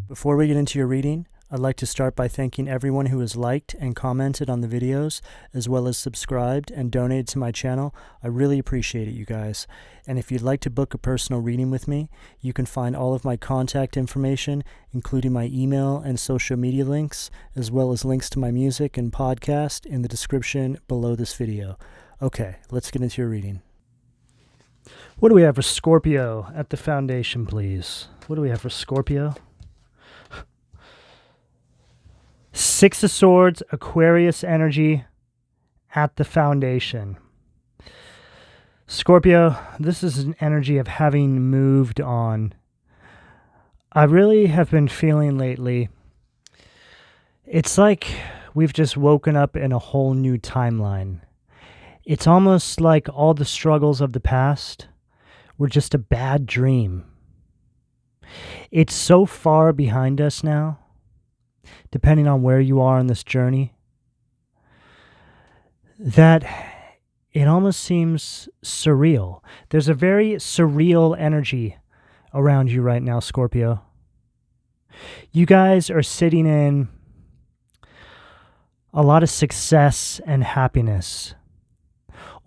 Before we get into your reading, I'd like to start by thanking everyone who has liked and commented on the videos, as well as subscribed and donated to my channel. I really appreciate it, you guys. And if you'd like to book a personal reading with me, you can find all of my contact information, including my email and social media links, as well as links to my music and podcast in the description below this video. Okay, let's get into your reading. What do we have for Scorpio at the foundation, please? What do we have for Scorpio? Six of Swords, Aquarius energy at the foundation. Scorpio, this is an energy of having moved on. I really have been feeling lately, it's like we've just woken up in a whole new timeline. It's almost like all the struggles of the past were just a bad dream. It's so far behind us now, depending on where you are in this journey, that it almost seems surreal. There's a very surreal energy around you right now, Scorpio. You guys are sitting in a lot of success and happiness.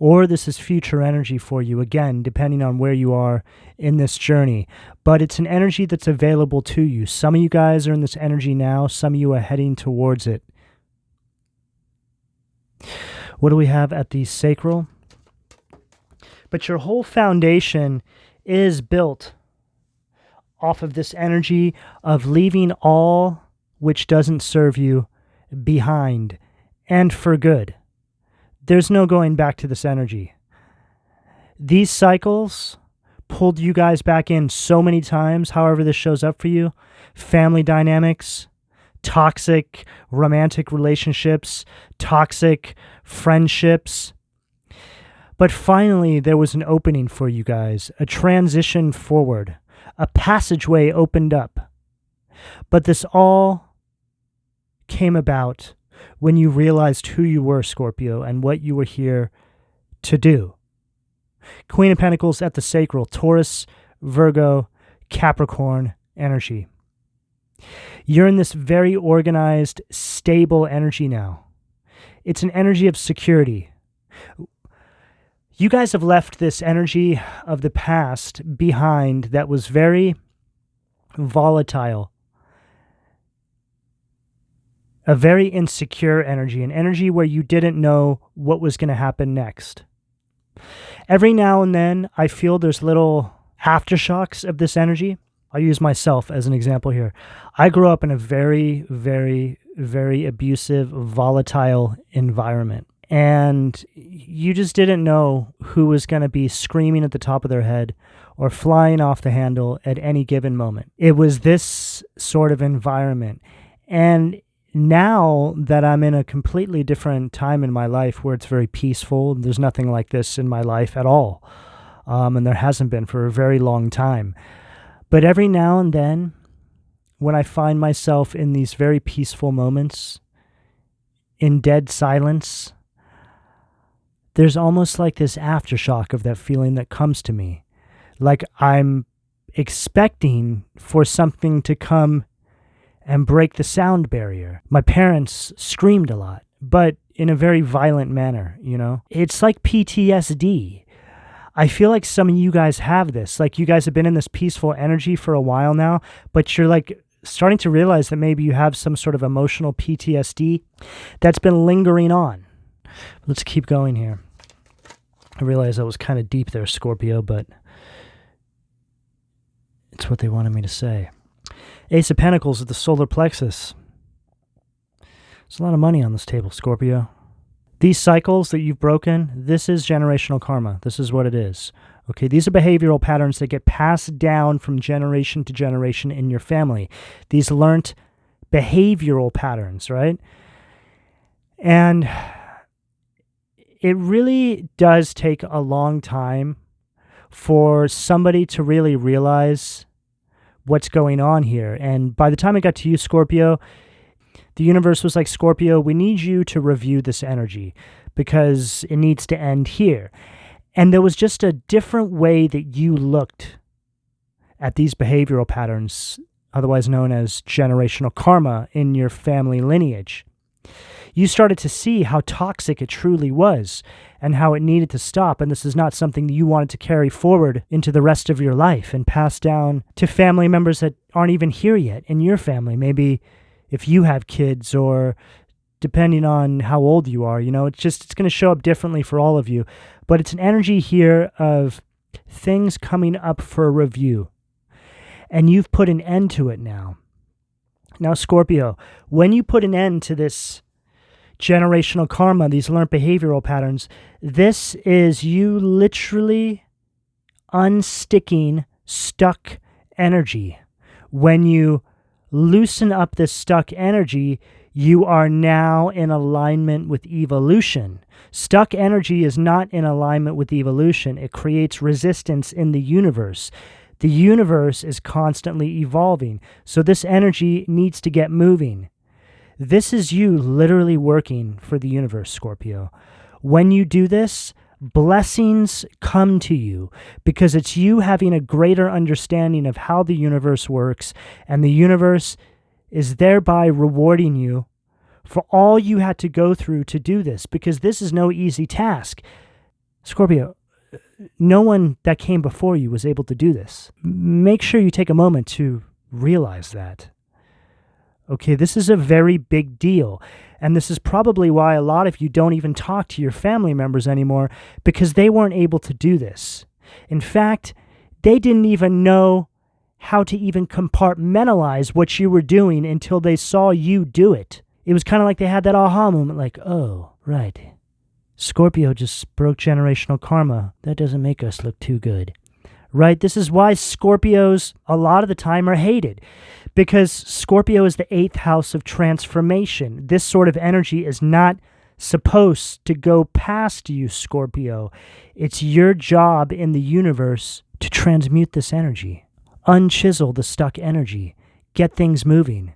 Or this is future energy for you, again, depending on where you are in this journey. But it's an energy that's available to you. Some of you guys are in this energy now. Some of you are heading towards it. What do we have at the sacral? But your whole foundation is built off of this energy of leaving all which doesn't serve you behind, and for good. There's no going back to this energy. These cycles pulled you guys back in so many times, however this shows up for you. Family dynamics, toxic romantic relationships, toxic friendships. But finally, there was an opening for you guys, a transition forward, a passageway opened up. But this all came about when you realized who you were, Scorpio, and what you were here to do. Queen of Pentacles at the sacral, Taurus, Virgo, Capricorn energy. You're in this very organized, stable energy now. It's an energy of security. You guys have left this energy of the past behind that was very volatile. A very insecure energy, an energy where you didn't know what was going to happen next. Every now and then, I feel there's little aftershocks of this energy. I'll use myself as an example here. I grew up in a very, very, very abusive, volatile environment. And you just didn't know who was going to be screaming at the top of their head or flying off the handle at any given moment. It was this sort of environment. And now that I'm in a completely different time in my life where it's very peaceful, there's nothing like this in my life at all. And there hasn't been for a very long time. But every now and then, when I find myself in these very peaceful moments, in dead silence, there's almost like this aftershock of that feeling that comes to me. Like I'm expecting for something to come and break the sound barrier. My parents screamed a lot, but in a very violent manner, you know? It's like PTSD. I feel like some of you guys have this. Like you guys have been in this peaceful energy for a while now, but you're like starting to realize that maybe you have some sort of emotional PTSD that's been lingering on. Let's keep going here. I realize that was kind of deep there, Scorpio, but it's what they wanted me to say. Ace of Pentacles at the solar plexus. There's a lot of money on this table, Scorpio. These cycles that you've broken, this is generational karma. This is what it is. Okay, these are behavioral patterns that get passed down from generation to generation in your family. These learned behavioral patterns, right? And it really does take a long time for somebody to really realize what's going on here. And by the time it got to you, Scorpio, the universe was like, Scorpio, we need you to review this energy because it needs to end here. And there was just a different way that you looked at these behavioral patterns otherwise known as generational karma, in your family lineage. You started to see how toxic it truly was and how it needed to stop, and this is not something that you wanted to carry forward into the rest of your life and pass down to family members that aren't even here yet in your family. Maybe if you have kids, or depending on how old you are, it's going to show up differently for all of you. But it's an energy here of things coming up for a review. And you've put an end to it now. Now, Scorpio, when you put an end to this generational karma, these learned behavioral patterns, this is you literally unsticking stuck energy. When you loosen up this stuck energy, you are now in alignment with evolution. Stuck energy is not in alignment with evolution. It creates resistance in the universe. The universe is constantly evolving, so this energy needs to get moving. This is you literally working for the universe, Scorpio. When you do this, blessings come to you because it's you having a greater understanding of how the universe works, and the universe is thereby rewarding you for all you had to go through to do this, because this is no easy task. Scorpio, no one that came before you was able to do this. Make sure you take a moment to realize that. Okay, this is a very big deal. And this is probably why a lot of you don't even talk to your family members anymore, because they weren't able to do this. In fact, they didn't even know how to even compartmentalize what you were doing until they saw you do it. It was kind of like they had that aha moment, like, oh, right. Scorpio just broke generational karma. That doesn't make us look too good. Right? This is why Scorpios a lot of the time are hated, because Scorpio is the 8th house of transformation. This sort of energy is not supposed to go past you, Scorpio. It's your job in the universe to transmute this energy, unchisel the stuck energy, get things moving.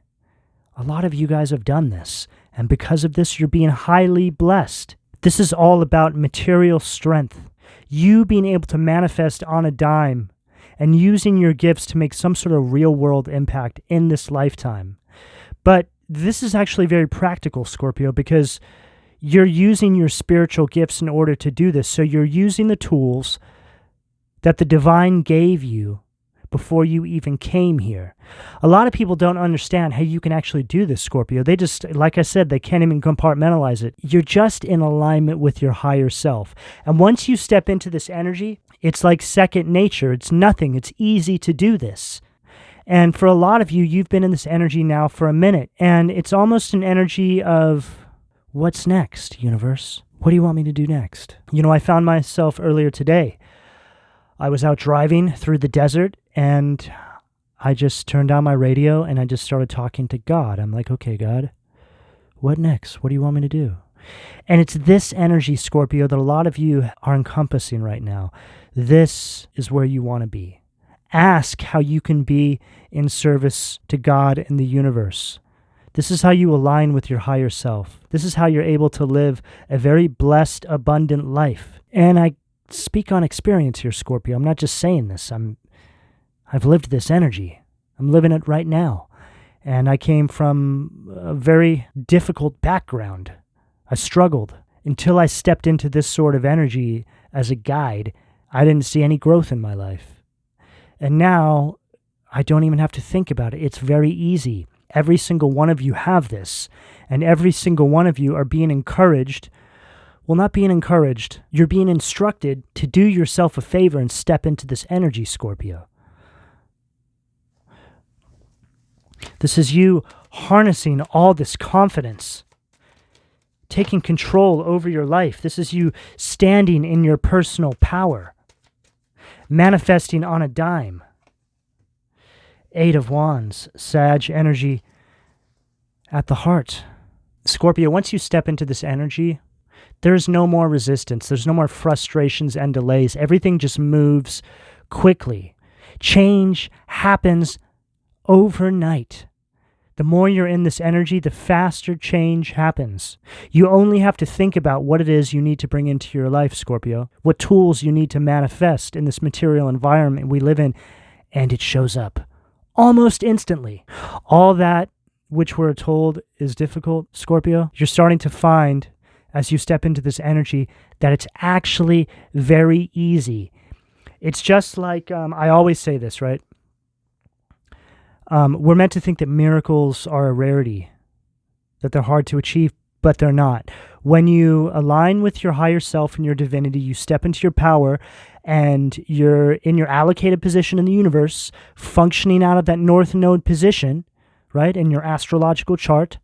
A lot of you guys have done this, and because of this, you're being highly blessed. This is all about material strength. You being able to manifest on a dime and using your gifts to make some sort of real world impact in this lifetime. But this is actually very practical, Scorpio, because you're using your spiritual gifts in order to do this. So you're using the tools that the divine gave you before you even came here. A lot of people don't understand how you can actually do this, Scorpio. They just, like I said, they can't even compartmentalize it. You're just in alignment with your higher self. And once you step into this energy, it's like second nature. It's nothing. It's easy to do this. And for a lot of you, you've been in this energy now for a minute. And it's almost an energy of, what's next, universe? What do you want me to do next? I found myself earlier today. I was out driving through the desert, and I just turned on my radio and I just started talking to God. I'm like, okay, God, what next? What do you want me to do? And it's this energy, Scorpio, that a lot of you are encompassing right now. This is where you want to be. Ask how you can be in service to God and the universe. This is how you align with your higher self. This is how you're able to live a very blessed, abundant life. And I speak on experience here, Scorpio. I'm not just saying this. I've lived this energy. I'm living it right now. And I came from a very difficult background. I struggled until I stepped into this sort of energy as a guide. I didn't see any growth in my life. And now I don't even have to think about it. It's very easy. Every single one of you have this. And every single one of you are being encouraged. Well, not being encouraged. You're being instructed to do yourself a favor and step into this energy, Scorpio. This is you harnessing all this confidence, taking control over your life. This is you standing in your personal power, manifesting on a dime. 8 of Wands, Sag energy at the heart. Scorpio, once you step into this energy, there's no more resistance. There's no more frustrations and delays. Everything just moves quickly. Change happens overnight. The more you're in this energy, the faster change happens. You only have to think about what it is you need to bring into your life, Scorpio, what tools you need to manifest in this material environment we live in, and it shows up almost instantly. All that which we're told is difficult, Scorpio, you're starting to find as you step into this energy that it's actually very easy. It's just like, I always say this, right? We're meant to think that miracles are a rarity, that they're hard to achieve, but they're not. When you align with your higher self and your divinity, you step into your power and you're in your allocated position in the universe, functioning out of that north node position, right, in your astrological chart.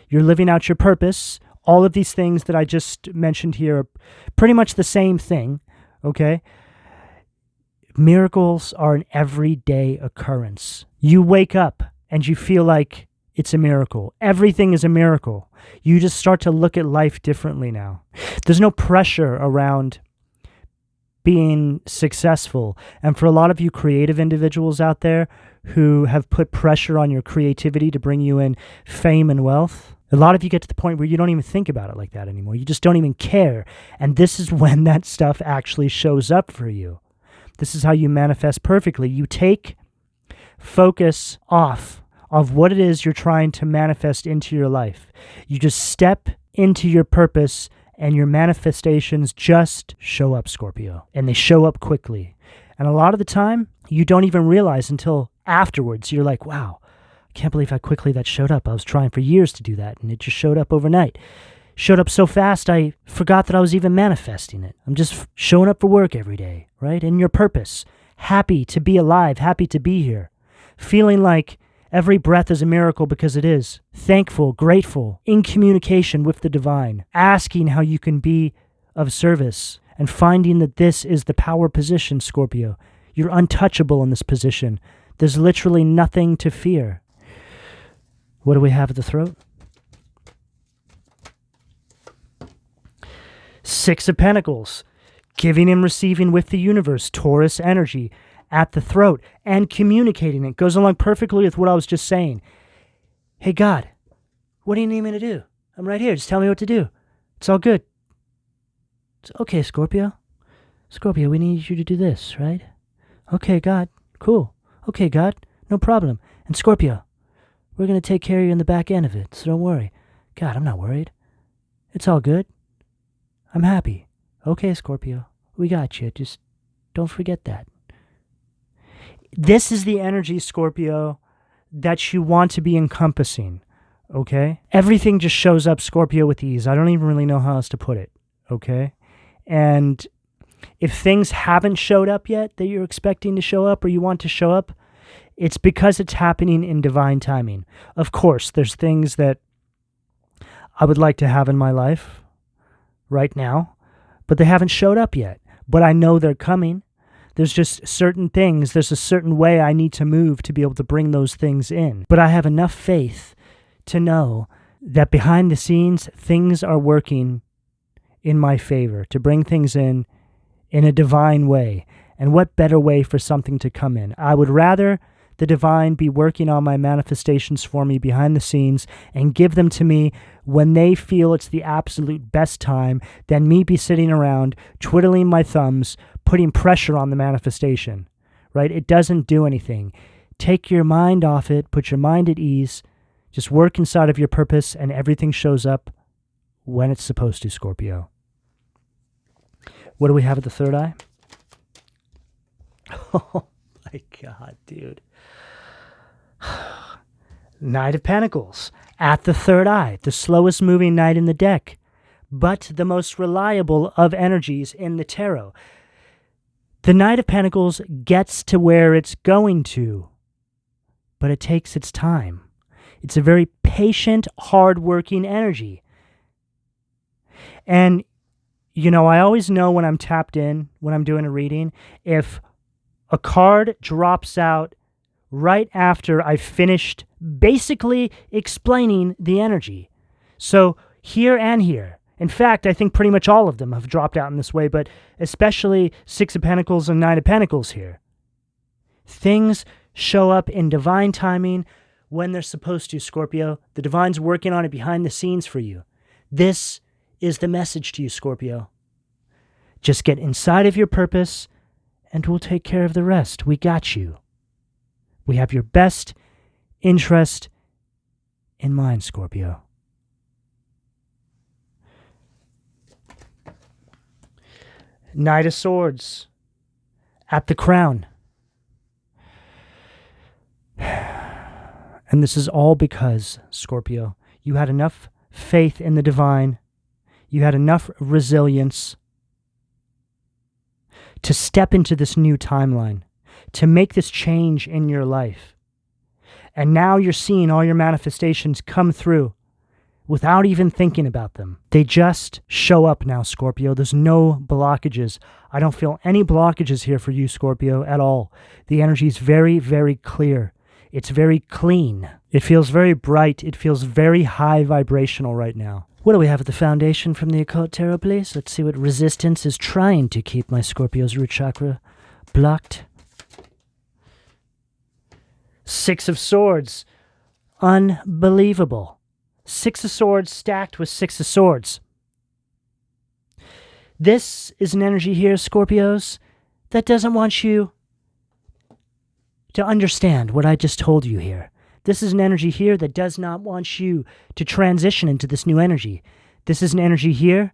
You're living out your purpose. All of these things that I just mentioned here are pretty much the same thing, okay? Miracles are an everyday occurrence. You wake up and you feel like it's a miracle. Everything is a miracle. You just start to look at life differently now. There's no pressure around being successful. And for a lot of you creative individuals out there who have put pressure on your creativity to bring you in fame and wealth, a lot of you get to the point where you don't even think about it like that anymore. You just don't even care. And this is when that stuff actually shows up for you. This is how you manifest perfectly. You take focus off of what it is you're trying to manifest into your life. You just step into your purpose and your manifestations just show up, Scorpio. And they show up quickly. And a lot of the time, you don't even realize until afterwards. You're like, wow, I can't believe how quickly that showed up. I was trying for years to do that, and it just showed up overnight. Showed up so fast, I forgot that I was even manifesting it. I'm just showing up for work every day, right? In your purpose. Happy to be alive, happy to be here. Feeling like every breath is a miracle because it is. Thankful, grateful, in communication with the divine. Asking how you can be of service. And finding that this is the power position, Scorpio. You're untouchable in this position. There's literally nothing to fear. What do we have at the throat? Six of Pentacles. Giving and receiving with the universe. Taurus energy at the throat. And communicating it. Goes along perfectly with what I was just saying. Hey, God, what do you need me to do? I'm right here. Just tell me what to do. It's all good. It's okay, Scorpio. Scorpio, we need you to do this, right? Okay, God. Cool. Okay, God. No problem. And Scorpio, we're going to take care of you in the back end of it, so don't worry. God, I'm not worried. It's all good. I'm happy. Okay, Scorpio. We got you. Just don't forget that. This is the energy, Scorpio, that you want to be encompassing, okay? Everything just shows up, Scorpio, with ease. I don't even really know how else to put it, okay? And if things haven't showed up yet that you're expecting to show up or you want to show up, it's because it's happening in divine timing. Of course, there's things that I would like to have in my life right now, but they haven't showed up yet. But I know they're coming. There's just certain things. There's a certain way I need to move to be able to bring those things in. But I have enough faith to know that behind the scenes, things are working in my favor to bring things in a divine way. And what better way for something to come in? I would rather the divine be working on my manifestations for me behind the scenes and give them to me when they feel it's the absolute best time than me be sitting around twiddling my thumbs, putting pressure on the manifestation, right? It doesn't do anything. Take your mind off it, put your mind at ease, just work inside of your purpose and everything shows up when it's supposed to, Scorpio. What do we have at the third eye? Oh my God, dude. Knight of Pentacles at the third eye, the slowest moving knight in the deck, but the most reliable of energies in the tarot. The Knight of Pentacles gets to where it's going to, but it takes its time. It's a very patient, hard-working energy. And, you know, I always know when I'm tapped in, when I'm doing a reading, if a card drops out right after I've finished basically explaining the energy. So here and here. In fact, I think pretty much all of them have dropped out in this way, but especially Six of Pentacles and Nine of Pentacles here. Things show up in divine timing when they're supposed to, Scorpio. The divine's working on it behind the scenes for you. This is the message to you, Scorpio. Just get inside of your purpose and we'll take care of the rest. We got you. We have your best interest in mind, Scorpio. Knight of Swords at the crown. And this is all because, Scorpio, you had enough faith in the divine, you had enough resilience to step into this new timeline, to make this change in your life. And now you're seeing all your manifestations come through without even thinking about them. They just show up now, Scorpio. There's no blockages. I don't feel any blockages here for you, Scorpio, at all. The energy is very, very clear. It's very clean. It feels very bright. It feels very high vibrational right now. What do we have at the foundation from the Occult Tarot, please? Let's see what resistance is trying to keep my Scorpio's root chakra blocked. Six of Swords. Unbelievable. Six of Swords stacked with Six of Swords. This is an energy here, Scorpios, that doesn't want you to understand what I just told you here. This is an energy here that does not want you to transition into this new energy. This is an energy here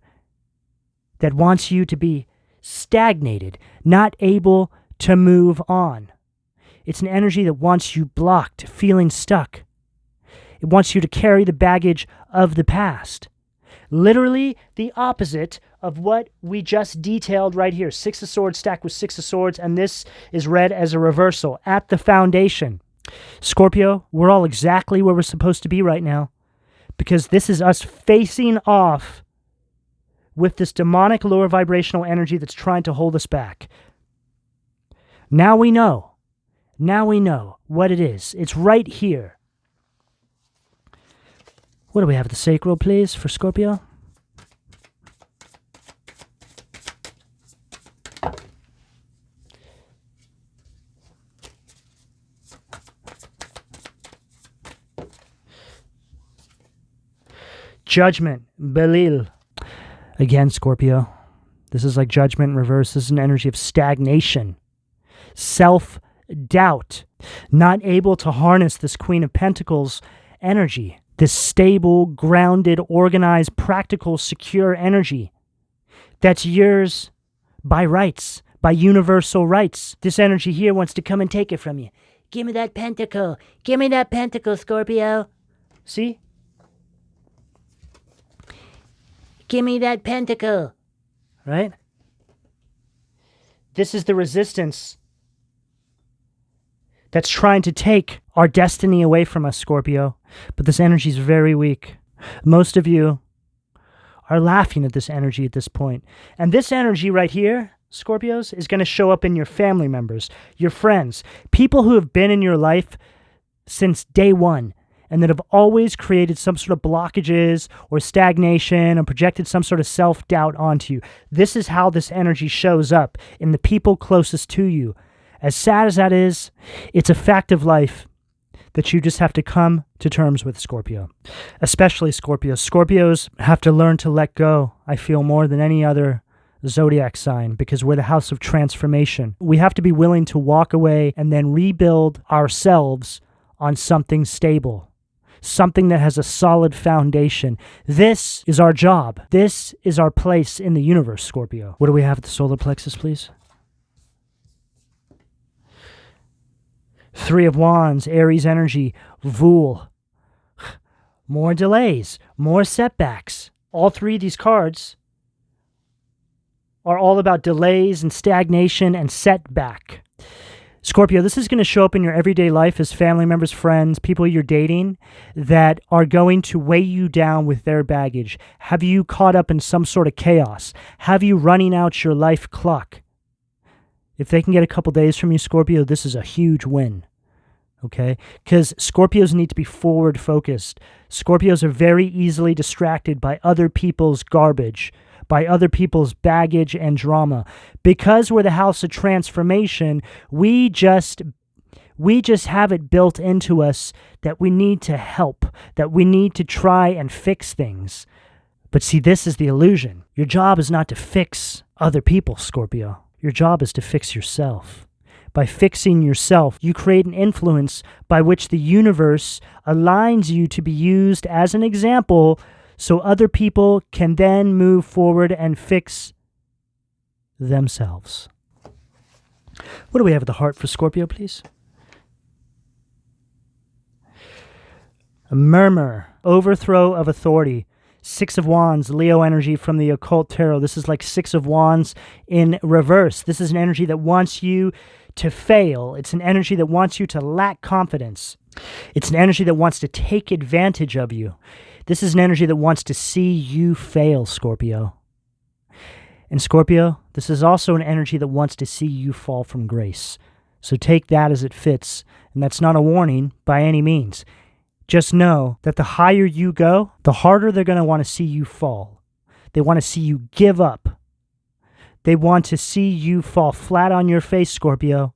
that wants you to be stagnated, not able to move on. It's an energy that wants you blocked, feeling stuck. It wants you to carry the baggage of the past. Literally the opposite of what we just detailed right here. Six of Swords stacked with Six of Swords, and this is read as a reversal at the foundation. Scorpio, we're all exactly where we're supposed to be right now, because this is us facing off with this demonic lower vibrational energy that's trying to hold us back. Now we know. Now we know what it is. It's right here. What do we have at the sacral, please, for Scorpio? Judgment, Belil. Again, Scorpio, this is like Judgment in reverse. This is an energy of stagnation, self-doubt, not able to harness this Queen of Pentacles energy, this stable, grounded, organized, practical, secure energy that's yours by rights, by universal rights. This energy here wants to come and take it from you. Give me that pentacle. Give me that pentacle, Scorpio. See? Give me that pentacle. Right? This is the resistance that's trying to take our destiny away from us, Scorpio. But this energy is very weak. Most of you are laughing at this energy at this point. And this energy right here, Scorpios, is going to show up in your family members, your friends, people who have been in your life since day one, and that have always created some sort of blockages or stagnation and projected some sort of self-doubt onto you. This is how this energy shows up in the people closest to you. As sad as that is, it's a fact of life that you just have to come to terms with, Scorpio. Especially Scorpios. Scorpios have to learn to let go, I feel, more than any other zodiac sign, because we're the house of transformation. We have to be willing to walk away and then rebuild ourselves on something stable. Something that has a solid foundation. This is our job. This is our place in the universe, Scorpio. What do we have at the solar plexus, please? Three of Wands, Aries energy, Vool. More delays, more setbacks. All three of these cards are all about delays and stagnation and setback. Scorpio, this is going to show up in your everyday life as family members, friends, people you're dating that are going to weigh you down with their baggage. Have you caught up in some sort of chaos? Have you running out your life clock? If they can get a couple days from you, Scorpio, this is a huge win. Okay? Because Scorpios need to be forward focused. Scorpios are very easily distracted by other people's garbage, by other people's baggage and drama. Because we're the house of transformation, we just have it built into us that we need to help, that we need to try and fix things. But see, this is the illusion. Your job is not to fix other people, Scorpio. Your job is to fix yourself. by fixing yourself. You create an influence by which the universe aligns you to be used as an example so other people can then move forward and fix themselves. What do we have at the heart for Scorpio, please? A murmur, overthrow of authority. Six of Wands, Leo energy from the Occult Tarot. This is like Six of Wands in reverse. This is an energy that wants you to fail. It's an energy that wants you to lack confidence. It's an energy that wants to take advantage of you. This is an energy that wants to see you fail, Scorpio. And Scorpio, this is also an energy that wants to see you fall from grace. So take that as it fits. And that's not a warning by any means. Just know that the higher you go, the harder they're going to want to see you fall. They want to see you give up. They want to see you fall flat on your face, Scorpio.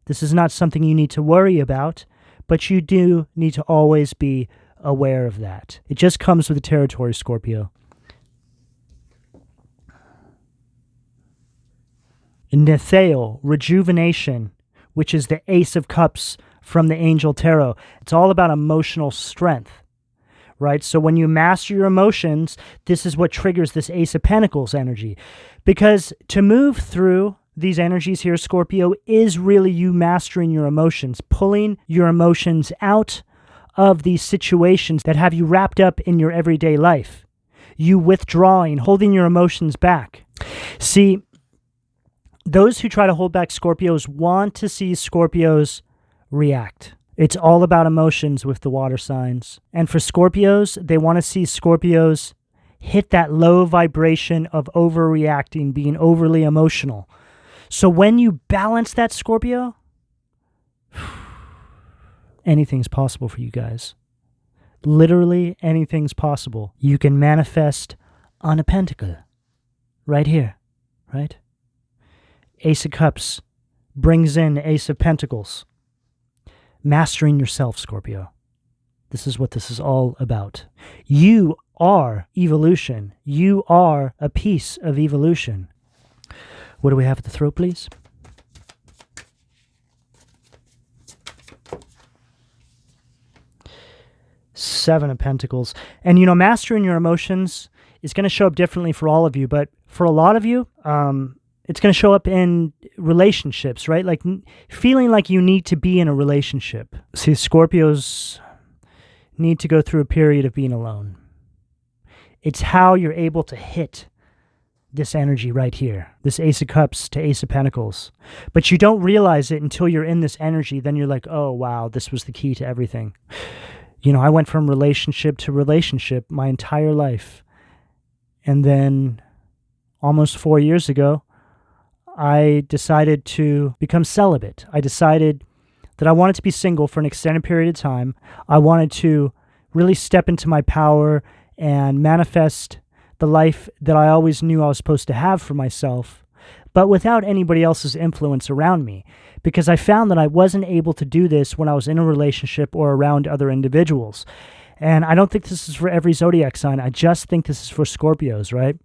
This is not something you need to worry about, but you do need to always be aware of that. It just comes with the territory, Scorpio. Netheo, rejuvenation, which is the Ace of Cups from the Angel Tarot. It's all about emotional strength, right? So when you master your emotions, this is what triggers this Ace of Pentacles energy. Because to move through these energies here, Scorpio, is really you mastering your emotions, pulling your emotions out of these situations that have you wrapped up in your everyday life. You withdrawing, holding your emotions back. See, those who try to hold back Scorpios want to see Scorpios react. It's all about emotions with the water signs. And for Scorpios, they want to see Scorpios hit that low vibration of overreacting, being overly emotional. So when you balance that, Scorpio, anything's possible for you guys. Literally anything's possible. You can manifest on a pentacle right here, right? Ace of Cups brings in Ace of Pentacles. Mastering yourself, Scorpio. This is what this is all about. You are evolution. You are a piece of evolution. What do we have at the throat, please? Seven of Pentacles. And, you know, mastering your emotions is going to show up differently for all of you, but for a lot of you, it's going to show up in relationships, right? Like feeling like you need to be in a relationship. See, Scorpios need to go through a period of being alone. It's how you're able to hit this energy right here, this Ace of Cups to Ace of Pentacles. But you don't realize it until you're in this energy. Then you're like, oh, wow, this was the key to everything. You know, I went from relationship to relationship my entire life. And then almost 4 years ago, I decided to become celibate. I decided that I wanted to be single for an extended period of time. I wanted to really step into my power and manifest the life that I always knew I was supposed to have for myself, but without anybody else's influence around me, because I found that I wasn't able to do this when I was in a relationship or around other individuals. And I don't think this is for every zodiac sign. I just think this is for Scorpios, right?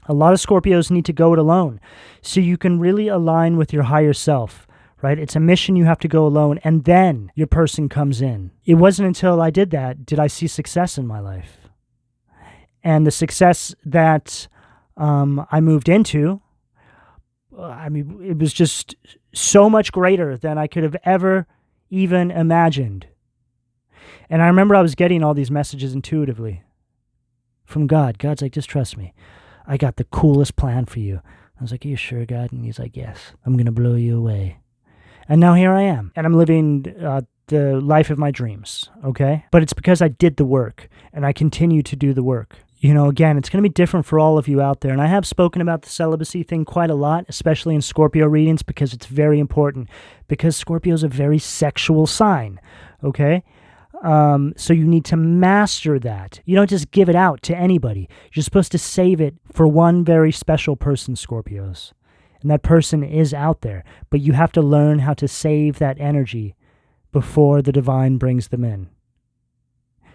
A lot of Scorpios need to go it alone so you can really align with your higher self, right? It's a mission you have to go alone, and then your person comes in. It wasn't until I did that did I see success in my life. And the success that I moved into, I mean, it was just so much greater than I could have ever even imagined. And I remember I was getting all these messages intuitively from God. God's like, just trust me. I got the coolest plan for you. I was like, are you sure, God? And he's like, yes, I'm going to blow you away. And now here I am. And I'm living the life of my dreams, okay? But it's because I did the work, and I continue to do the work. You know, again, it's going to be different for all of you out there. And I have spoken about the celibacy thing quite a lot, especially in Scorpio readings, because it's very important. Because Scorpio is a very sexual sign, okay? So you need to master that. You don't just give it out to anybody. You're supposed to save it for one very special person, Scorpios. And that person is out there. But you have to learn how to save that energy before the divine brings them in.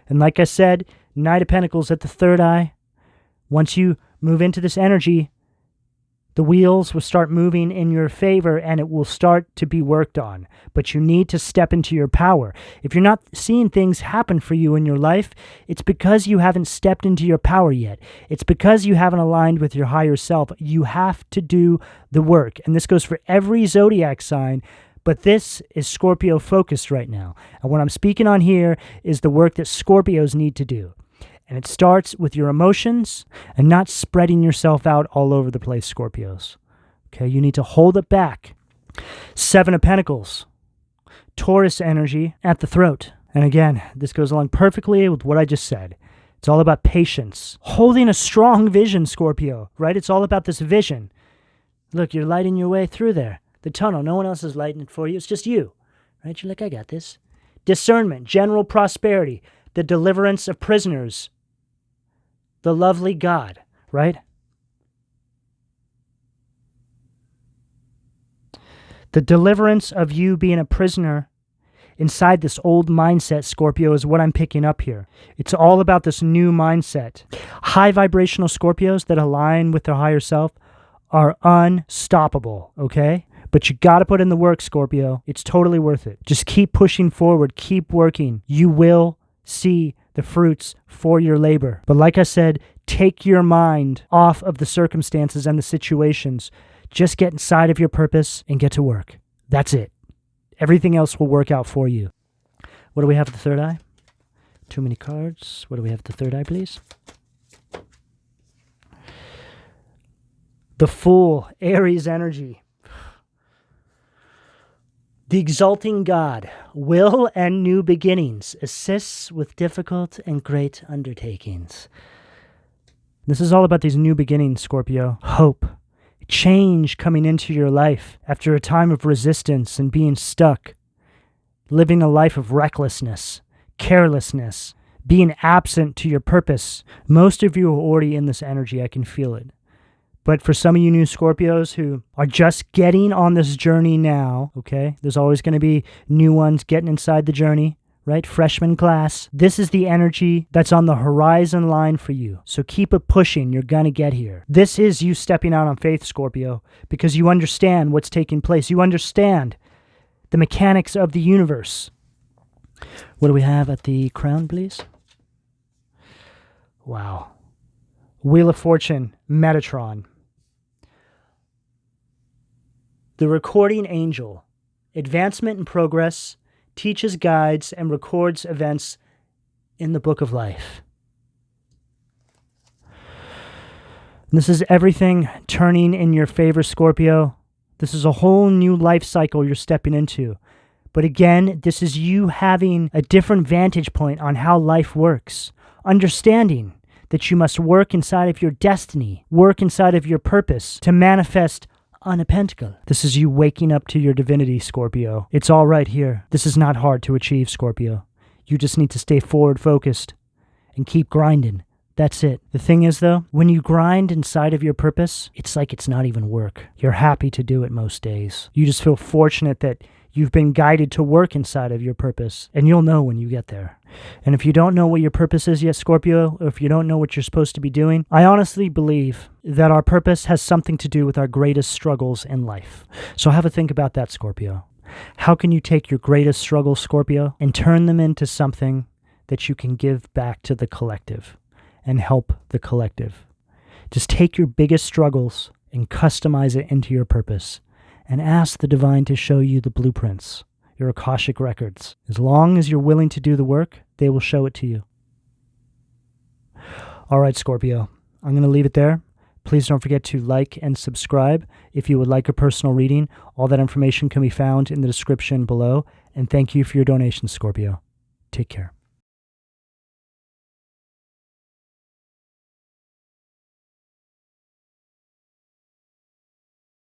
And like I said, Knight of Pentacles at the third eye. Once you move into this energy, The wheels will start moving in your favor and it will start to be worked on. But you need to step into your power. If you're not seeing things happen for you in your life, it's because you haven't stepped into your power yet. It's because you haven't aligned with your higher self. You have to do the work. And this goes for every zodiac sign, but this is Scorpio focused right now. And what I'm speaking on here is the work that Scorpios need to do. And it starts with your emotions and not spreading yourself out all over the place, Scorpios. Okay, you need to hold it back. 7 of Pentacles, Taurus energy at the throat. And again, this goes along perfectly with what I just said. It's all about patience. Holding a strong vision, Scorpio, right? It's all about this vision. Look, you're lighting your way through there. The tunnel, no one else is lighting it for you. It's just you, right? You're like, I got this. Discernment, general prosperity, the deliverance of prisoners, the lovely God, right? The deliverance of you being a prisoner inside this old mindset, Scorpio, is what I'm picking up here. It's all about this new mindset. High vibrational Scorpios that align with their higher self are unstoppable, okay? But you got to put in the work, Scorpio. It's totally worth it. Just keep pushing forward. Keep working. You will see the fruits for your labor. But like I said, take your mind off of the circumstances and the situations. Just get inside of your purpose and get to work. That's it. Everything else will work out for you. What do we have at the third eye? Too many cards. What do we have at the third eye, please? The Fool, Aries energy. The exalting God, will and new beginnings, assists with difficult and great undertakings. This is all about these new beginnings, Scorpio. Hope, change coming into your life after a time of resistance and being stuck, living a life of recklessness, carelessness, being absent to your purpose. Most of you are already in this energy. I can feel it. But for some of you new Scorpios who are just getting on this journey now, okay, there's always going to be new ones getting inside the journey, right? Freshman class. This is the energy that's on the horizon line for you. So keep it pushing. You're going to get here. This is you stepping out on faith, Scorpio, because you understand what's taking place. You understand the mechanics of the universe. What do we have at the crown, please? Wow. Wheel of Fortune, Metatron. The recording angel, advancement and progress, teaches, guides, and records events in the book of life. And this is everything turning in your favor, Scorpio. This is a whole new life cycle you're stepping into. But again, this is you having a different vantage point on how life works. Understanding that you must work inside of your destiny, work inside of your purpose to manifest on a pentacle. This is you waking up to your divinity, Scorpio. It's all right here. This is not hard to achieve, Scorpio. You just need to stay forward focused and keep grinding. That's it. The thing is, though, when you grind inside of your purpose, it's like it's not even work. You're happy to do it most days. You just feel fortunate that you've been guided to work inside of your purpose, and you'll know when you get there. And if you don't know what your purpose is yet, Scorpio, or if you don't know what you're supposed to be doing, I honestly believe that our purpose has something to do with our greatest struggles in life. So have a think about that, Scorpio. How can you take your greatest struggles, Scorpio, and turn them into something that you can give back to the collective and help the collective? Just take your biggest struggles and customize it into your purpose. And ask the divine to show you the blueprints, your Akashic records. As long as you're willing to do the work, they will show it to you. All right, Scorpio, I'm going to leave it there. Please don't forget to like and subscribe if you would like a personal reading. All that information can be found in the description below. And thank you for your donation, Scorpio. Take care.